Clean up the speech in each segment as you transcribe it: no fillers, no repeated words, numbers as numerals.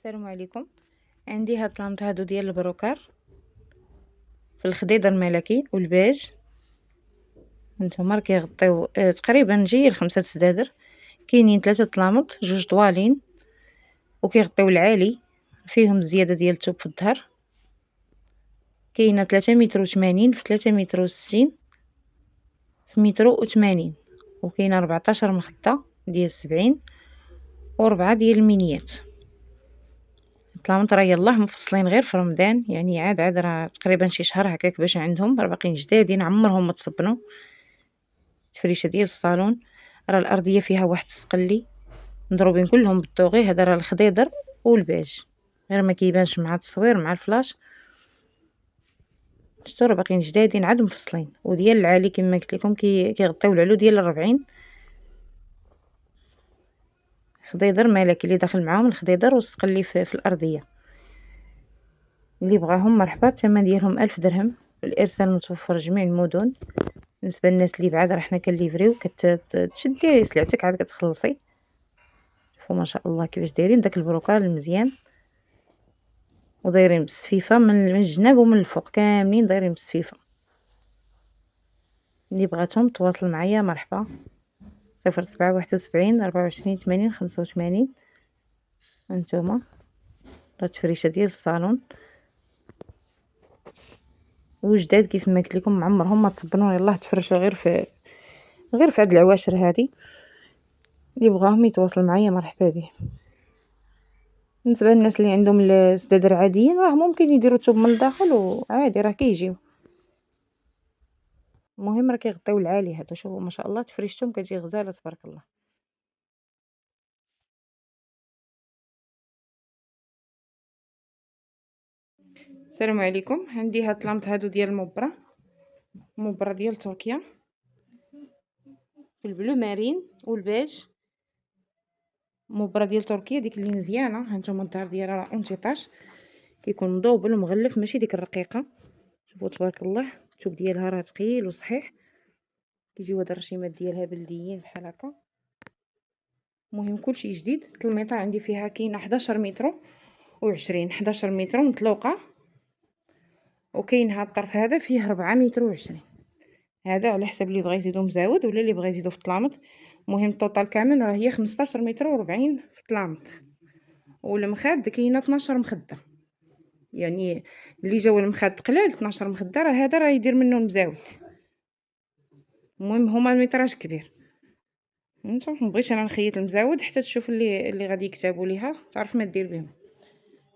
السلام عليكم. عندي هاد لامط هادو ديال البروكار في الخضيض الملكي والبيج. هانتوما راه كيغطيو تقريبا نجي ل5 سدادر. كاينين 3 لامط، 2 طوالين وكيغطيو العالي، فيهم زياده ديال الثوب في الظهر. كاينه 3 متر و80 في 3 متر و60 في متر و80، وكاينه 14 مخده ديال 70 و4 ديال المينيات. الطلامط راه يلاه مفصلين غير في رمضان، يعني عاد راه تقريبا شي شهر هكاك باش عندهم، راه باقيين جدادين عمرهم ما تصبنوا. التفريشه ديال الصالون، راه الارضيه فيها واحد السقلي مضروبين كلهم بالطوغي. هذا راه الخضيضر والبيج، غير ما كيبانش مع التصوير مع الفلاش. شفتوا راه باقيين جدادين عاد مفصلين. وديال العالي كما قلت لكم كيغطيو العلو ديال 40 خضيضر ملكي اللي داخل معاهم الخضيضر والسقلي في الارضيه. اللي بغاهم مرحبا، الثمن ديالهم 1000 درهم. الارسال متوفر جميع المدن. بالنسبه للناس اللي بعاد راه حنا كنليفريو، كتشدي سلعتك عاد كتخلصي. شوفوا ما شاء الله كيفاش دايرين داك البروكار المزيان، ودايرين بالسفيفه من الجناب ومن الفوق كاملين دايرين بالسفيفه. اللي بغاتهم تواصل معايا مرحبا. 0771 24 80 85. هانتوما راه التفريشه ديال الصالون وجداد كيف ما قلت لكم، عمرهم ما تصبنوا، يلاه تفرشوا غير في هاد العواشر هادي. اللي بغاهم يتواصل معايا مرحبا به. بالنسبه للناس اللي عندهم السدادر عاديين، راه ممكن يديروا الثوب من الداخل وعادي راه كيجيو. المهم راه كيغطيو العالي هادو. شوفوا ما شاء الله تفريشتهم كتجي غزاله تبارك الله. السلام عليكم. عندي هاد لامط هادو ديال المبره ديال تركيا بالبلو مارين والبيج. مبره ديال تركيا ديك اللي مزيانه. هانتوما الظهر ديالها راه اونتيطاج، كيكون مضوبل ومغلف، ماشي ديك الرقيقه. شوفوا تبارك الله الثوب ديالها راه ثقيل وصحيح، كيجيو هاد الرشيمات ديالها بلديين بحال هكا. المهم كلشي جديد. التلميطه عندي فيها كاينه 11 متر و20، 11 متر مطلوقه، وكاين هاد الطرف هذا فيه 4 متر و20. هذا على حسب اللي بغى يزيدو مزاود ولا اللي بغى يزيدو في الطلامط. المهم الطوطال كامل راه هي 15 متر و40 في الطلامط. والمخاد كاينه 12 مخده، يعني اللي جاو المخاد قلال 12 مخده، راه هذا راه يدير منه المزاود. المهم هما الميطراج كبير. نتوما مبغيتش انا نخيط المزاود حتى تشوف اللي غادي يكتبوا ليها تعرف ما دير بهم.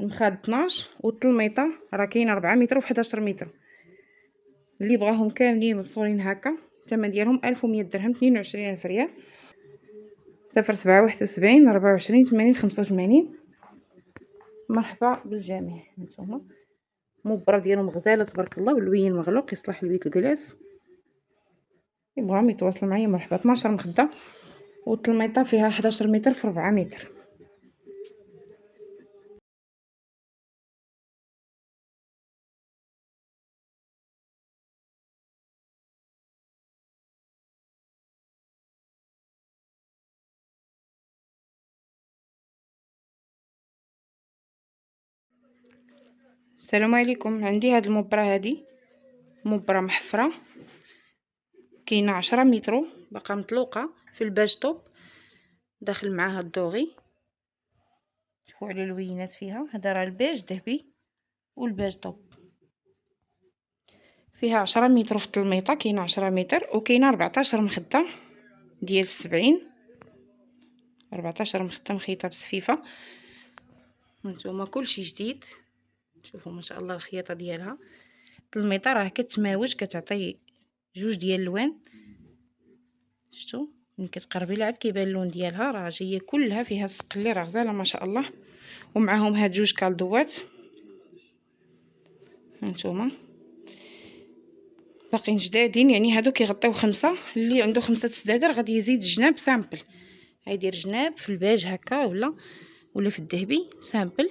المخاد 12 والتلميطه راه كاينه 4 متر و 11 متر. اللي بغاهم كاملين متصورين هكا الثمن ديالهم 1100 درهم، 22000 ريال. 0771 24 80 85. مرحبا بالجميع. هانتوما مبره ديالهم غزاله تبارك الله، واللوين مغلوق يصلح لبيت الجلاس. يبغاهم يتواصلوا معايا مرحبا. 12 مخده والتلميطه فيها 11 متر في 4 متر. السلام عليكم. عندي هاد المبره هادي مبره محفره، كاينه 10 متر، باقا مطلوقه في الباج طوب، داخل معاها الدوغي. شوفوا على اللوينات فيها. هذا راه البيج ذهبي والباج طوب. فيها 10 متر في التلميطه، كاينه 10 متر وكاينه 14 مخده ديال 70. 14 مخده مخيطه بسفيفه. هانتوما كلشي جديد. شوفوا ما شاء الله الخياطه ديالها. التلميطه راه كتماوج، كتعطي جوج ديال الالوان. شفتوا ملي كتقربي لها عاد كيبان اللون ديالها. راه جايه كلها فيها السقلي، راه غزاله ما شاء الله. ومعاهم هاد جوج كالدوات. هانتوما باقيين جدادين، يعني هادو كيغطيو 5. اللي عنده 5 سدادر غادي يزيد جناب سامبل، غيدير جناب في الباج هكا ولا في الذهبي سامبل،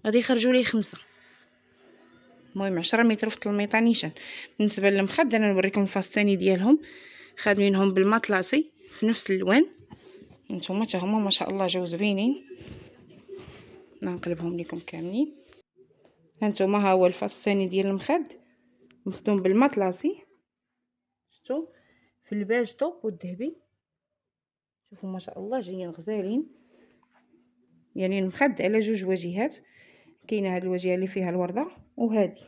غادي يخرجوا ليه 5. المهم 10 متر في التلميطه نيشان. بالنسبه للمخد انا نوريكم الفاستاني ديالهم، خادمينهم بالمطلاسي في نفس الالوان. نتوما حتى هما ما شاء الله جاو زوينين. نقلبهم لكم كاملين. هانتوما ها هو الفاس الثاني ديال المخد مخدوم بالمطلاسي، شفتوا في الباج طوب والذهبي. شوفوا ما شاء الله جايين غزالين، يعني المخد على جوج واجهات. كاينه هاد الواجهه اللي فيها الورده وهادي.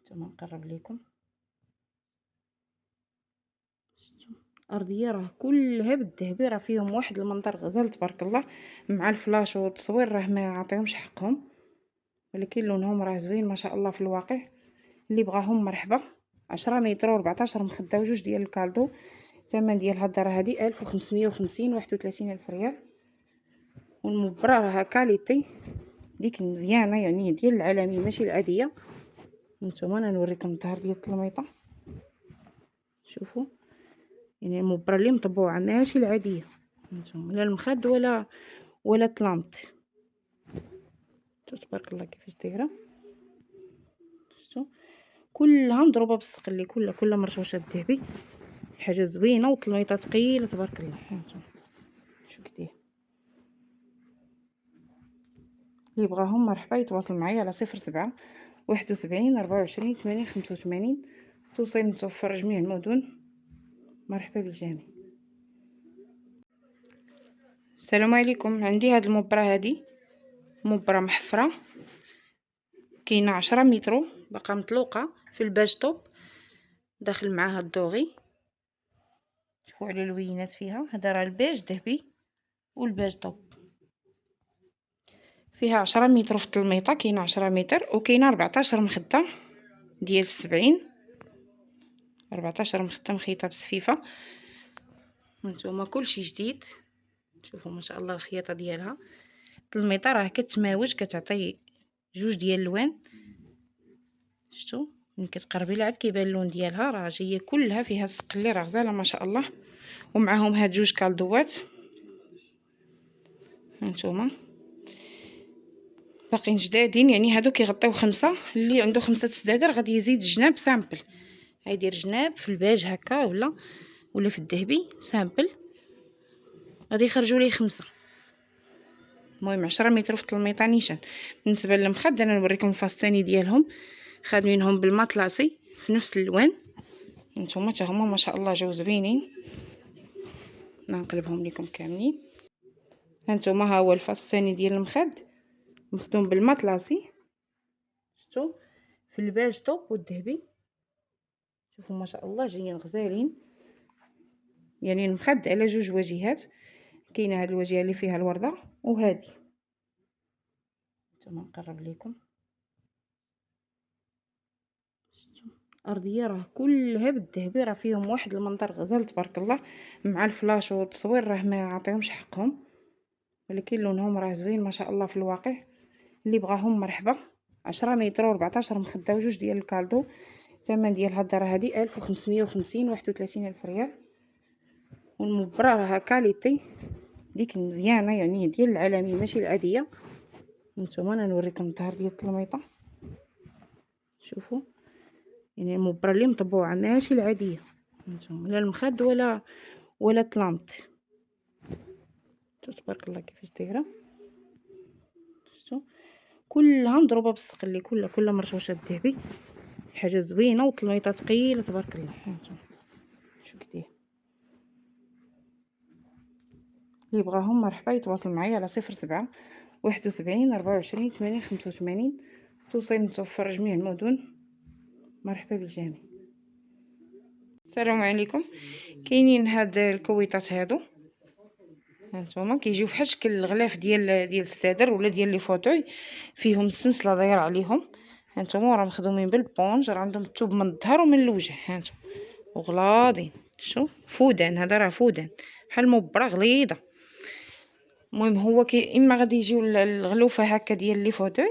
نتوما نقرب لكم، ارضيه راه كلها بالذهبي، راه فيهم واحد المنظر غزال تبارك الله، مع الفلاش والتصوير راه ما عطيهمش حقهم، ولكن لونهم راه زوين ما شاء الله في الواقع. اللي بغاهم مرحبا. 10 متر و14 مخده وجوج ديال الكالدو. الثمن ديال هاد الدار هادي 1550، 31,000 ريال. والمبرة راها كاليتي ديك مزيانه، يعني ديال العالمي ماشي العاديه. نتوما انا نوريكم الظهر ديال التلميطه، شوفوا يعني المبرة اللي مطبوعه ماشي العاديه. نتوما لا المخد ولا طلامط. تبارك الله كيفاش دايره، شفتوا كلها مضروبه بالسقلي، كلها مرشوشه بالذهبي. حاجه زوينه وطلميطه ثقيله تبارك الله. هانتوما شو كدير. اللي بغاهم مرحبا يتواصل معايا على 07 71 24 80 85. توصيل متوفر جميع المدن. مرحبا بالجميع. السلام عليكم. عندي هاد المبرة، هادي مبرة محفرة، كاينه 10 متر، باقا مطلوقه في الباج طوب، داخل معاها الدوغي. شوفوا على الوينات فيها، هذا راه الباج ذهبي والباج طوب. فيها 10 متر في التلميطه، كاينه 10 متر وكاينه 14 مخده ديال 70. 14 مخده مخيطه بسفيفه. هانتوما كلشي جديد. شوفوا ما شاء الله الخياطه ديالها. التلميطه راه كتماوج، كتعطي جوج ديال اللوان. شفتوا ملي كتقربي لها عاد كيبان اللون ديالها، راه جايه كلها فيها السقلي، راه غزاله ما شاء الله. ومعاهم هاد جوج كالدوات. هانتوما باقيين جدادين، يعني هادو كيغطيو 5. اللي عنده 5 سدادر غادي يزيد جناب سامبل، غيدير جناب في الباج هكا ولا في الذهبي سامبل، غادي يخرجوا ليه 5. المهم 10 متر في التلميطه نيشان. بالنسبه للمخد انا نوريكم الفاس الثاني ديالهم، خادمينهم بالمطلاسي في نفس الالوان. نتوما حتى هما ما شاء الله جاو زوينين. نقلبهم لكم كاملين. هانتوما ها هو الفاس الثاني ديال المخد مخدوم بالمطلاسي، شفتوا في الباج طوب والذهبي. شوفوا ما شاء الله جايين غزالين، يعني المخد على جوج واجهات. كاينه هاد الواجهه اللي فيها الورده وهادي. نتوما نقرب لكم، ارضيه راه كلها بالذهبي، راه فيهم واحد المنظر غزال تبارك الله، مع الفلاش والتصوير راه ما عطيهمش حقهم، ولكن لونهم راه زوين ما شاء الله في الواقع. اللي بغاهم مرحبا. 10 متر و14 مخده وجوج ديال الكالدو. الثمن ديال هاد الدار هادي 1550، 31,000 ريال. والمبرة راها كاليتي ديك مزيانه، يعني ديال العالمي ماشي العاديه. نتوما انا نوريكم الظهر ديال التلميطه، شوفوا يعني المبرة اللي مطبوعه ماشي العاديه. نتوما لا المخد ولا طلامط. تبارك الله كيفاش دايره، شفتوا كلها مضروبه بالسقلي، كلها مرشوشه بالذهبي. حاجه زوينه وطلميطه ثقيله تبارك الله. هانتوما شو كدير. اللي بغاهم مرحبا يتواصل معايا على 07 71 24 80 85. توصيل متوفر جميع المدن. مرحبا بالجميع. السلام عليكم. كاينين هاد الكويطات هادو، هانتوما كيجيو فحال شكل الغلاف ديال السدادر ولا ديال لي فوتوي، فيهم السلسله دايره عليهم. هانتوما راه مخدومين بالبونج، راه عندهم الثوب من الظهر ومن الوجه. هانتوما وغلاضين، شوف فودان، هذا راه فودان بحال مبرة غليظه. المهم هو اما غادي يجيو الغلوفه هكا ديال لي فوتوي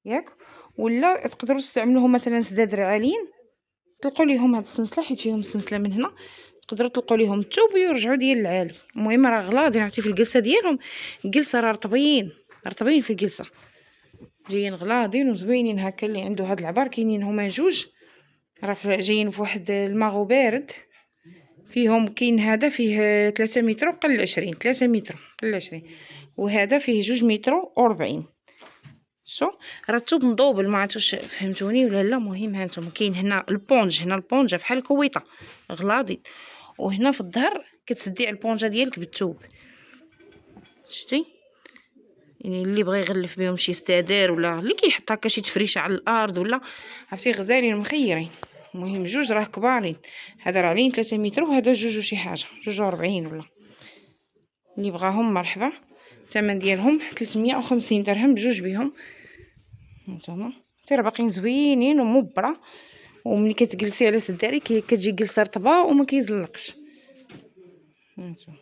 ياك، ولا تقدروا تستعملوهم مثلا سدادر عاليين، طلقوا ليهم هاد السلسله حيت فيهم السلسله من هنا، تقدروا تطلقوا ليهم الثوب ويرجعوا ديال العالي. المهم راه غلاضين، عرفتي في الجلسه ديالهم، الجلسه راه رطبين في الجلسه، جايين غلاضين وزوينين هكا. اللي عنده هاد العبار كاينين هما جوج، راه جايين فواحد الماغو بارد فيهم كاين هذا فيه 3 متر وقل 20، 3 متر قل 20، وهذا فيه 2 متر و40. شو راه الثوب مضوبل، ما عرفتش واش فهمتوني ولا لا. مهم هانتوما كاين هنا البونج، هنا البونجه بحال الكويطه غلاضي، وهنا في الظهر كتسدي على البونجه ديالك بالثوب. شتي؟ يعني اللي بغى يغلف بهم شي ستادير، ولا اللي كيحط هكا شي تفريشه على الارض، ولا عرفتي غزالين مخيرين. المهم جوج راه كبارين، هذا راه علين 3 متر، وهذا جوج وشي حاجه، 42 ولا. اللي بغاهم مرحبا. الثمن ديالهم 350 درهم بجوج بهم. هانتوما راه باقيين زوينين ومبره، وملي كتجلسي على سداري كتجي جلسه رطبه وما كيزلقش. هانتوما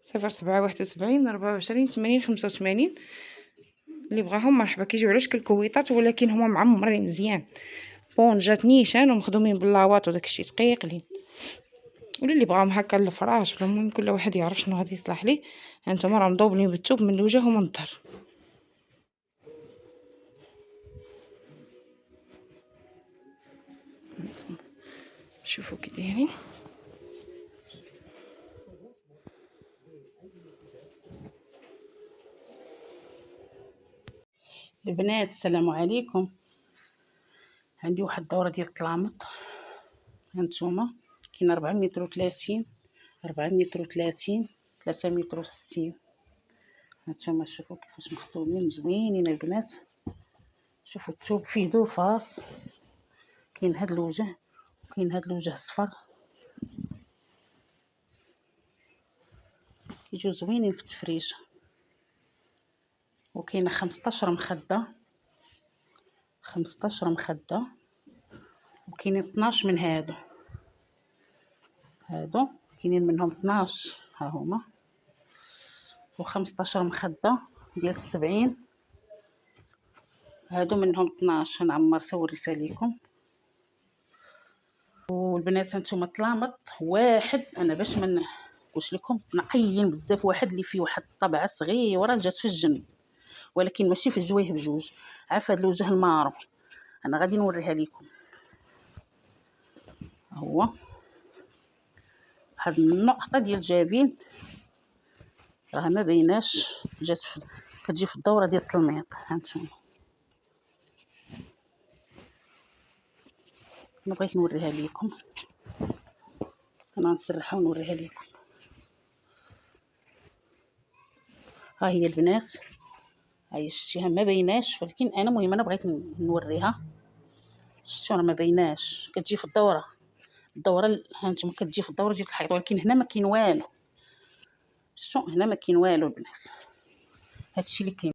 0771 24 80 85. اللي بغاهم مرحبا. كيجيو على شكل كويطات، ولكن هما معمرين مزيان، بونجات نيشان ومخدومين باللاواط وداك الشيء ثقيقلين. ولا اللي بغاهم هكا الفراش، ولا المهم كل واحد يعرف شنو غادي يصلح ليه. هانتوما راه مضوبلين بالثوب من الوجه ومن الظهر. شوفوا كي دايرين. البنات السلام عليكم. عندي واحد الدوره ديال الطلامط، هانتوما كاين 4 متر و30، 4 متر و30، 3 متر و60. هانتوما شوفوا كيفاش مخدومين زوينين البنات. شوفوا الثوب فيه دو فاس، كاين هاد الوجه وكاين هاد الوجه صفر، كيجيو زوينين في التفريشه. وكاينه 15 مخده، 15 مخده، وكاينين 12 من هادو كاينين منهم 12 ها هما، و15 مخده ديال 70. هادو منهم 12 نعمر سوريتها ليكم. والبنات هانتوما طلامط واحد، انا باش ما نقولش لكم نقيين بزاف، واحد اللي فيه واحد الطبعه صغيره جات في الجنب، ولكن ماشي في الجويه بجوج. عارف هاد الوجه المارو، انا غادي نوريها لكم. هو هاد النقطه ديال الجبين راه ما بيناش، كتجي في الدوره ديال التلميط. هانتوما انا بغيت نوريها لكم، انا نسرحها ونوريها لكم. ها هي البنات، هاي شتيها ما بيناش، ولكن انا المهم انا بغيت نوريها. شتو راه ما بيناش، كتجي في الدوره هانتوما كتجي في الدوره ديال الحيط، ولكن هنا ما كاين والو. شتو هنا ما كاين والو البنات، هادشي اللي كاين.